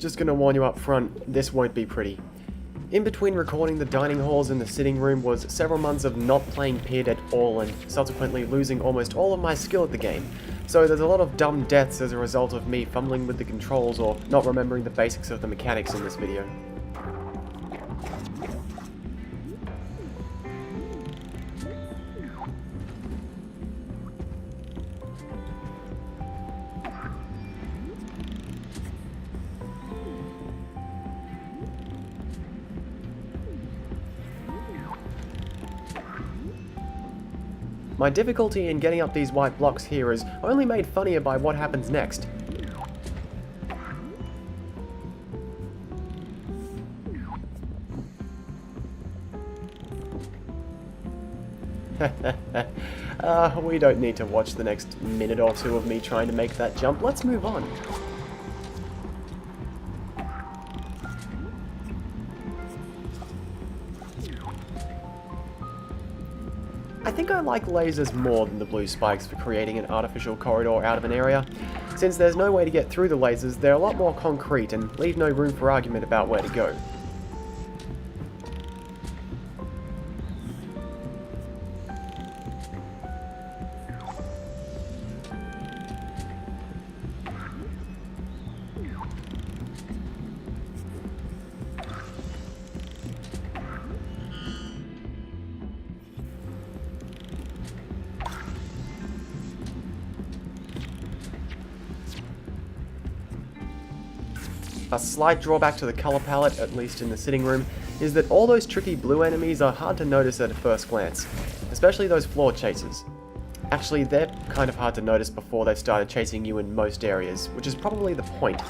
Just gonna warn you up front, this won't be pretty. In between recording the dining halls and the sitting room was several months of not playing PID at all and subsequently losing almost all of my skill at the game. So there's a lot of dumb deaths as a result of me fumbling with the controls or not remembering the basics of the mechanics in this video. My difficulty in getting up these white blocks here is only made funnier by what happens next. We don't need to watch the next minute or two of me trying to make that jump. Let's move on. I think I like lasers more than the blue spikes for creating an artificial corridor out of an area. Since there's no way to get through the lasers, they're a lot more concrete and leave no room for argument about where to go. A slight drawback to the colour palette, at least in the sitting room, is that all those tricky blue enemies are hard to notice at a first glance, especially those floor chasers. Actually, they're kind of hard to notice before they've started chasing you in most areas, which is probably the point.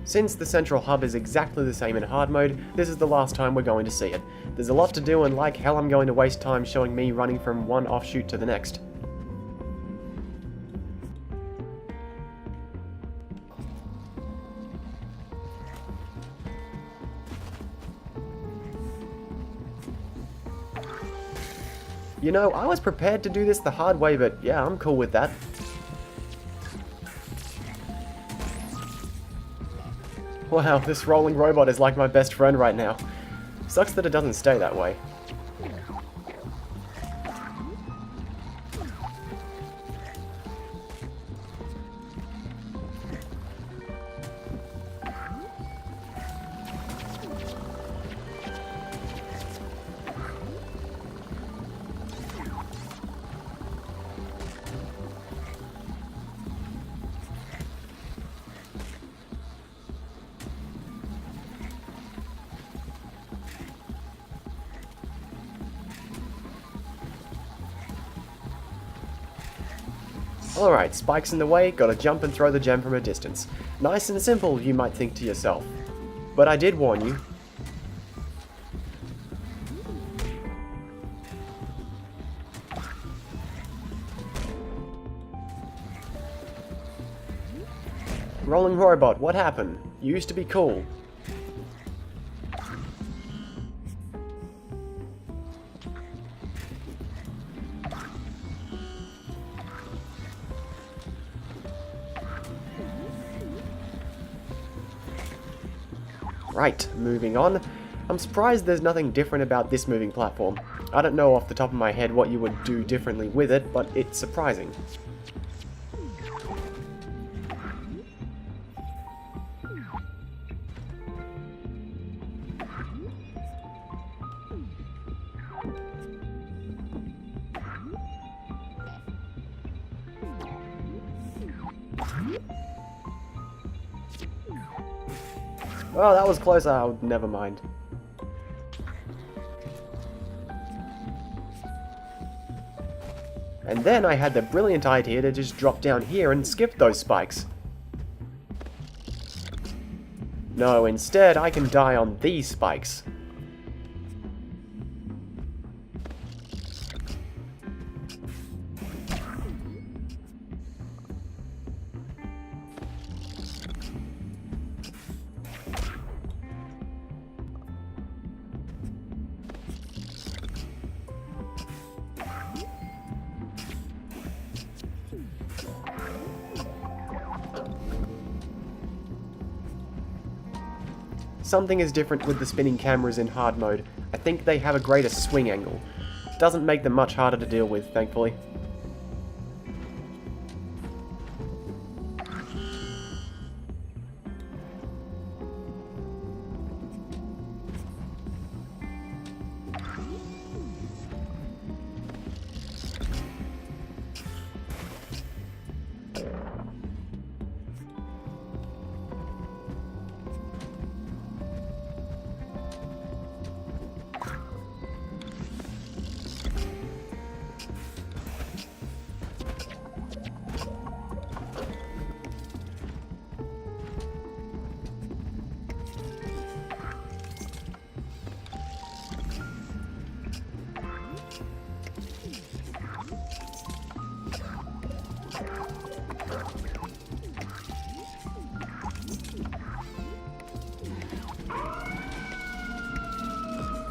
Since the central hub is exactly the same in hard mode, this is the last time we're going to see it. There's a lot to do and like hell I'm going to waste time showing me running from one offshoot to the next. You know, I was prepared to do this the hard way, but yeah, I'm cool with that. Wow, this rolling robot is like my best friend right now. Sucks that it doesn't stay that way. Alright, spikes in the way, gotta jump and throw the gem from a distance. Nice and simple, you might think to yourself. But I did warn you. Rolling robot, what happened? You used to be cool. Right, moving on. I'm surprised there's nothing different about this moving platform. I don't know off the top of my head what you would do differently with it, but it's surprising. Oh, that was close. Oh, never mind. And then I had the brilliant idea to just drop down here and skip those spikes. No, instead I can die on these spikes. something is different with the spinning cameras in hard mode. I think they have a greater swing angle. Doesn't make them much harder to deal with, thankfully.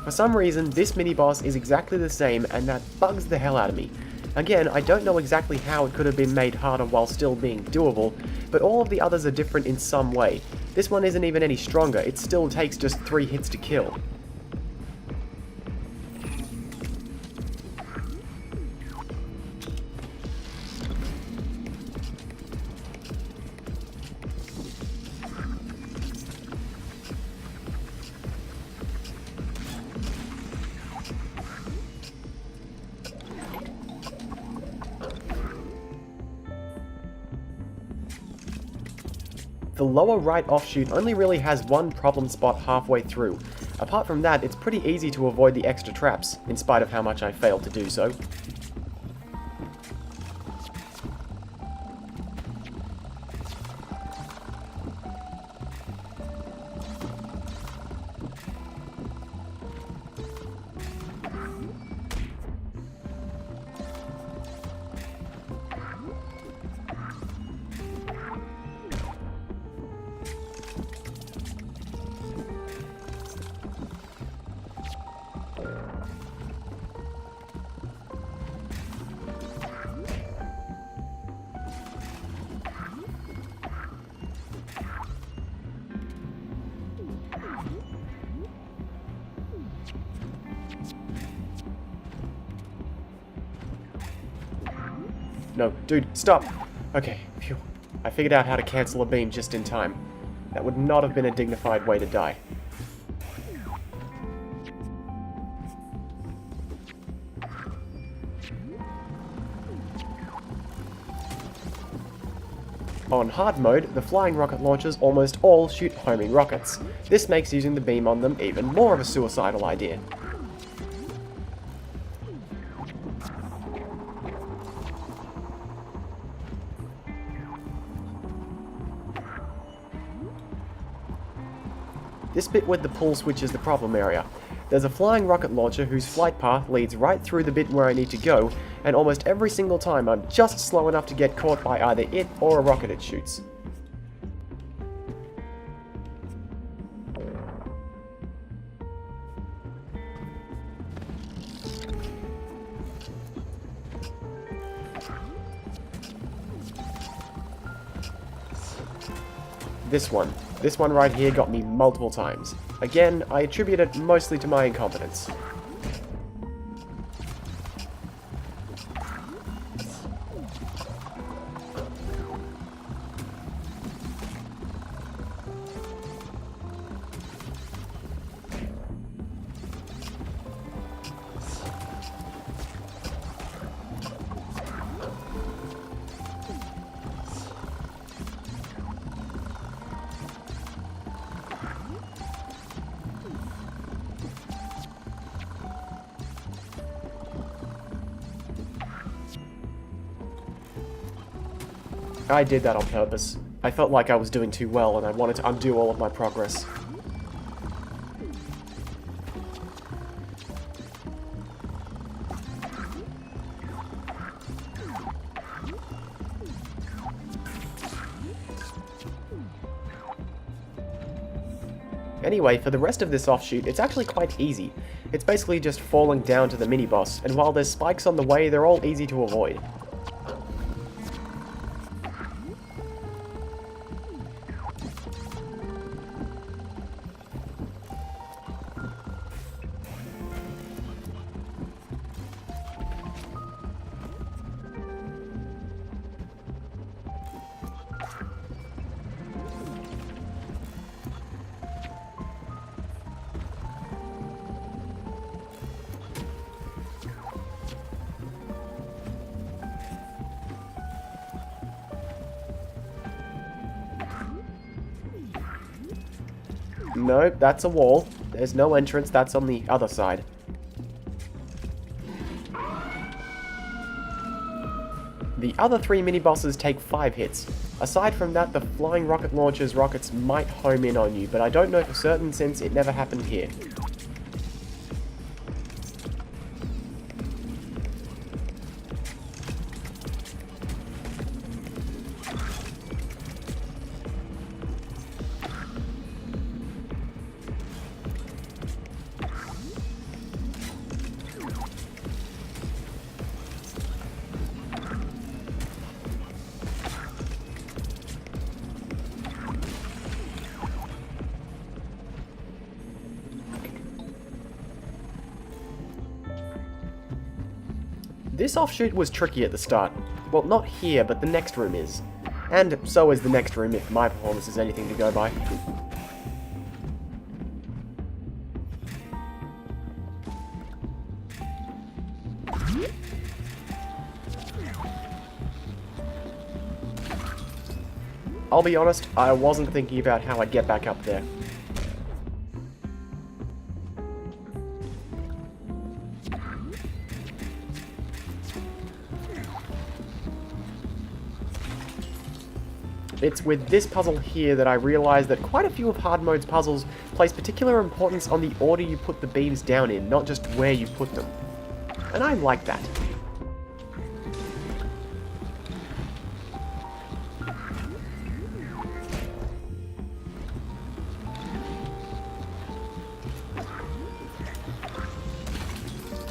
For some reason, this mini-boss is exactly the same, and that bugs the hell out of me. Again, I don't know exactly how it could have been made harder while still being doable, but all of the others are different in some way. This one isn't even any stronger, it still takes just 3 hits to kill. The lower right offshoot only really has one problem spot halfway through. Apart from that, it's pretty easy to avoid the extra traps, in spite of how much I failed to do so. No, dude, stop! Okay, phew. I figured out how to cancel a beam just in time. That would not have been a dignified way to die. On hard mode, the flying rocket launchers almost all shoot homing rockets. This makes using the beam on them even more of a suicidal idea. This bit with the pull switch is the problem area. There's a flying rocket launcher whose flight path leads right through the bit where I need to go, and almost every single time I'm just slow enough to get caught by either it or a rocket it shoots. This one right here got me multiple times. Again, I attribute it mostly to my incompetence. I did that on purpose. I felt like I was doing too well and I wanted to undo all of my progress. Anyway, for the rest of this offshoot, it's actually quite easy. It's basically just falling down to the mini-boss, and while there's spikes on the way, they're all easy to avoid. Nope, that's a wall. There's no entrance, that's on the other side. The other 3 mini-bosses take 5 hits. Aside from that, the flying rocket launcher's rockets might home in on you, but I don't know for certain since it never happened here. This offshoot was tricky at the start. Well, not here, but the next room is. And so is the next room, if my performance is anything to go by. I'll be honest, I wasn't thinking about how I'd get back up there. It's with this puzzle here that I realised that quite a few of hard mode's puzzles place particular importance on the order you put the beams down in, not just where you put them. And I like that.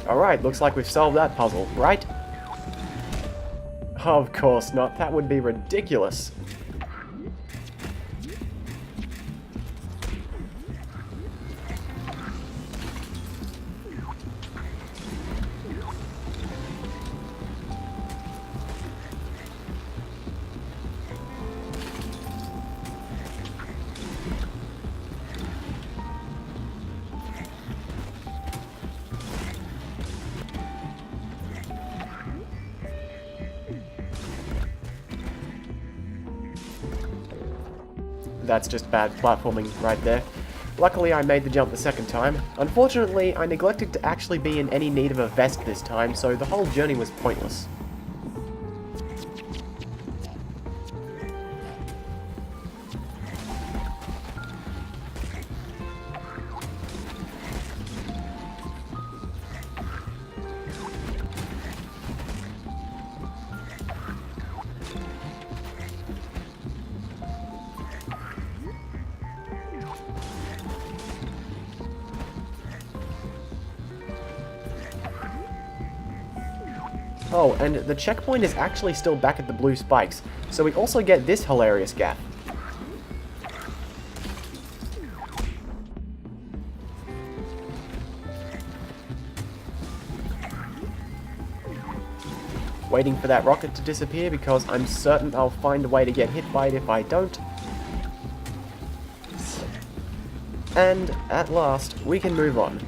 Alright, looks like we've solved that puzzle, right? Of course not, that would be ridiculous. That's just bad platforming right there. Luckily I made the jump the second time. Unfortunately, I neglected to actually be in any need of a vest this time, so the whole journey was pointless. Oh, and the checkpoint is actually still back at the blue spikes, so we also get this hilarious gap. Waiting for that rocket to disappear because I'm certain I'll find a way to get hit by it if I don't. And at last, we can move on.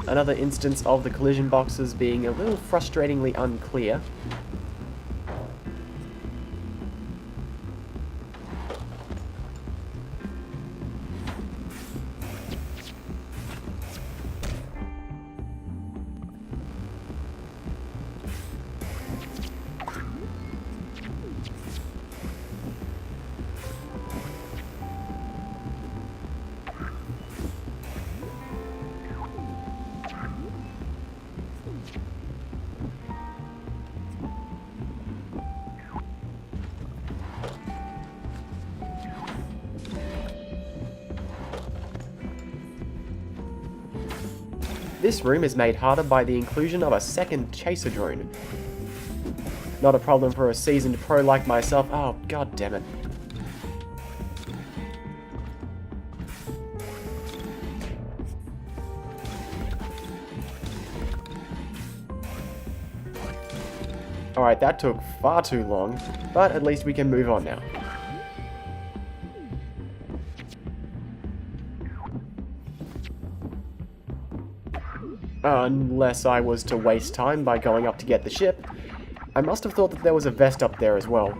Another instance of the collision boxes being a little frustratingly unclear. This room is made harder by the inclusion of a second chaser drone. Not a problem for a seasoned pro like myself. Oh, god damn it. Alright, that took far too long, but at least we can move on now. Unless I was to waste time by going up to get the ship. I must have thought that there was a vest up there as well.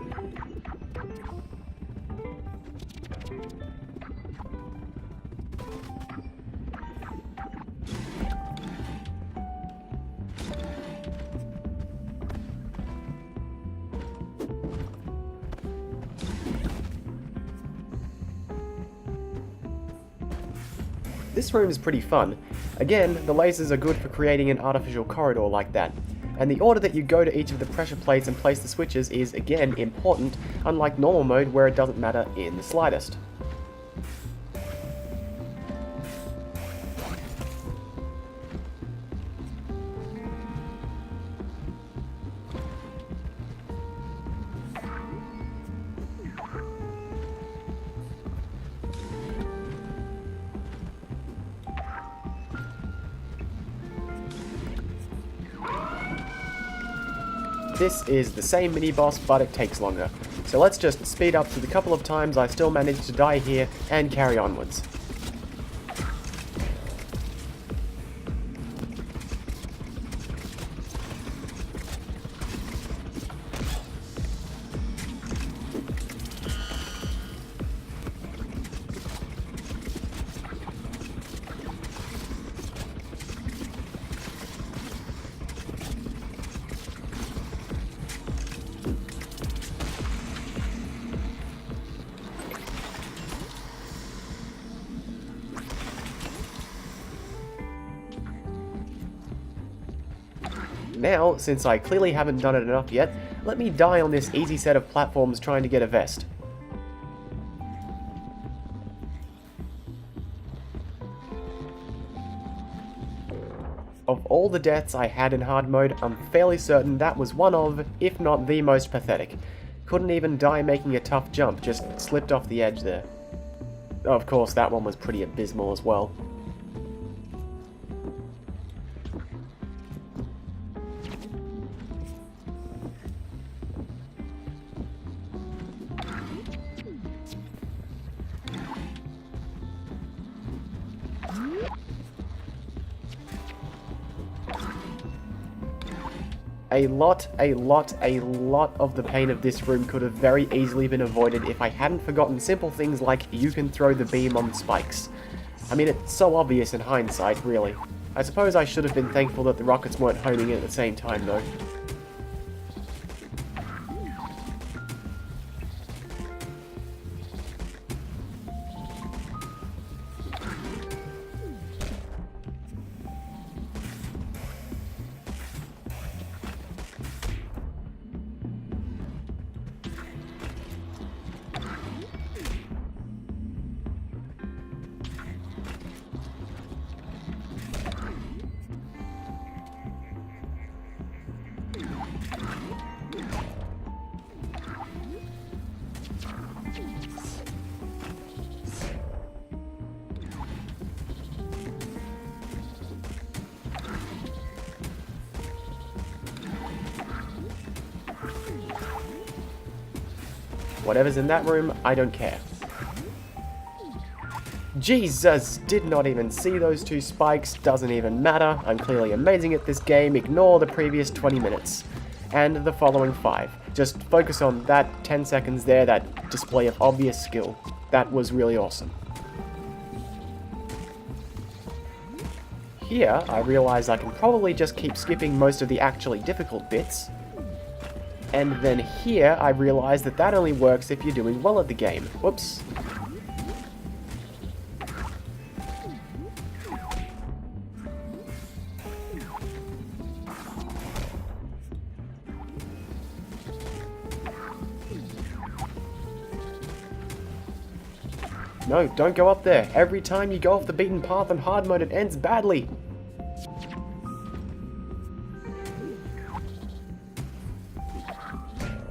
This room is pretty fun. Again, the lasers are good for creating an artificial corridor like that. And the order that you go to each of the pressure plates and place the switches is, again, important, unlike normal mode where it doesn't matter in the slightest. This is the same mini-boss, but it takes longer. So let's just speed up to the couple of times I still managed to die here and carry onwards. Now, since I clearly haven't done it enough yet, let me die on this easy set of platforms trying to get a vest. Of all the deaths I had in hard mode, I'm fairly certain that was one of, if not the most pathetic. Couldn't even die making a tough jump, just slipped off the edge there. Of course, that one was pretty abysmal as well. A lot of the pain of this room could have very easily been avoided if I hadn't forgotten simple things like you can throw the beam on spikes. I mean, it's so obvious in hindsight, really. I suppose I should have been thankful that the rockets weren't homing in at the same time, though. Whatever's in that room, I don't care. Jesus! Did not even see those two spikes, doesn't even matter. I'm clearly amazing at this game, ignore the previous 20 minutes. And the following 5. Just focus on that 10 seconds there, that display of obvious skill. That was really awesome. Here, I realize I can probably just keep skipping most of the actually difficult bits. And then here, I realize that that only works if you're doing well at the game. Whoops. No, don't go up there. Every time you go off the beaten path on hard mode, it ends badly.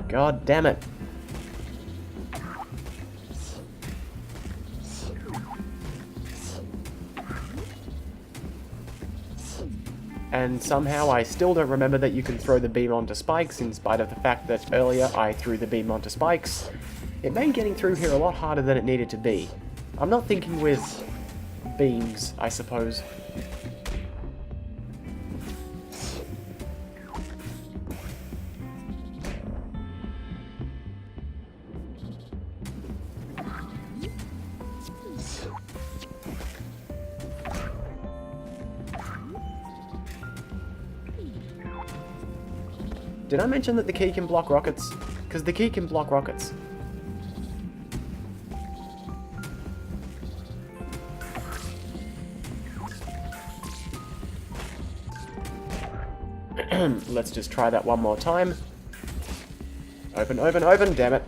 God damn it. And somehow I still don't remember that you can throw the beam onto spikes, in spite of the fact that earlier I threw the beam onto spikes. It made getting through here a lot harder than it needed to be. I'm not thinking with beams, I suppose. Did I mention that the key can block rockets? Because the key can block rockets. Let's just try that one more time. Open, open, open, damn it.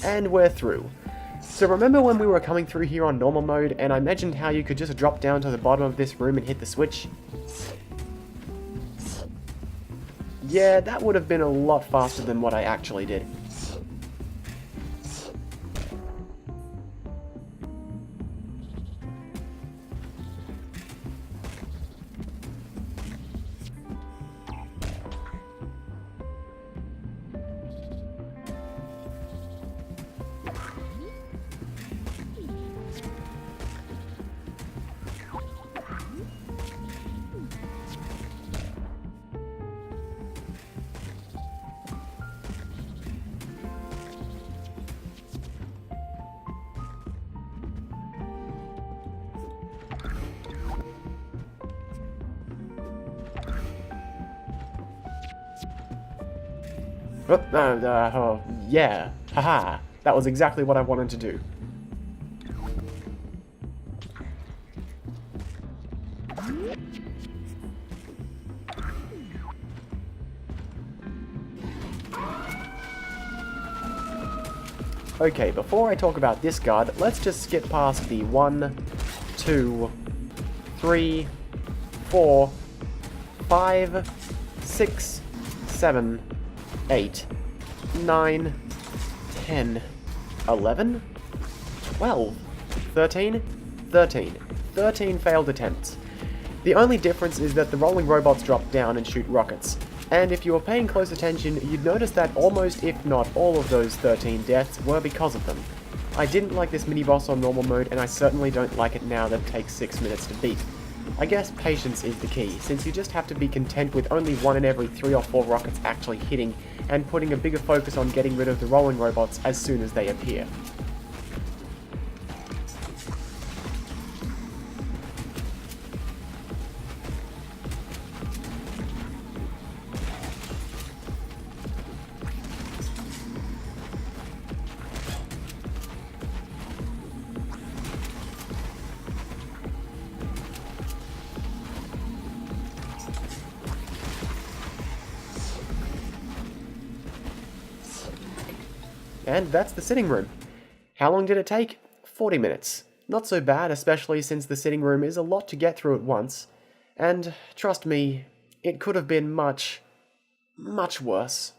And we're through. So remember when we were coming through here on normal mode and I mentioned how you could just drop down to the bottom of this room and hit the switch? Yeah, that would have been a lot faster than what I actually did. Yeah, haha, that was exactly what I wanted to do. Okay, before I talk about this guard, let's just skip past the 1, 2, 3, 4, 5, 6, 7, 8, 9, 10, 11, 12, 13, 13. 13 failed attempts. The only difference is that the rolling robots drop down and shoot rockets. And if you were paying close attention, you'd notice that almost, if not all of those 13 deaths were because of them. I didn't like this mini-boss on normal mode, and I certainly don't like it now that it takes 6 minutes to beat. I guess patience is the key, since you just have to be content with only 1 in every 3 or 4 rockets actually hitting, and putting a bigger focus on getting rid of the rolling robots as soon as they appear. And that's the sitting room. How long did it take? 40 minutes. Not so bad, especially since the sitting room is a lot to get through at once. And, trust me, it could have been much, much worse.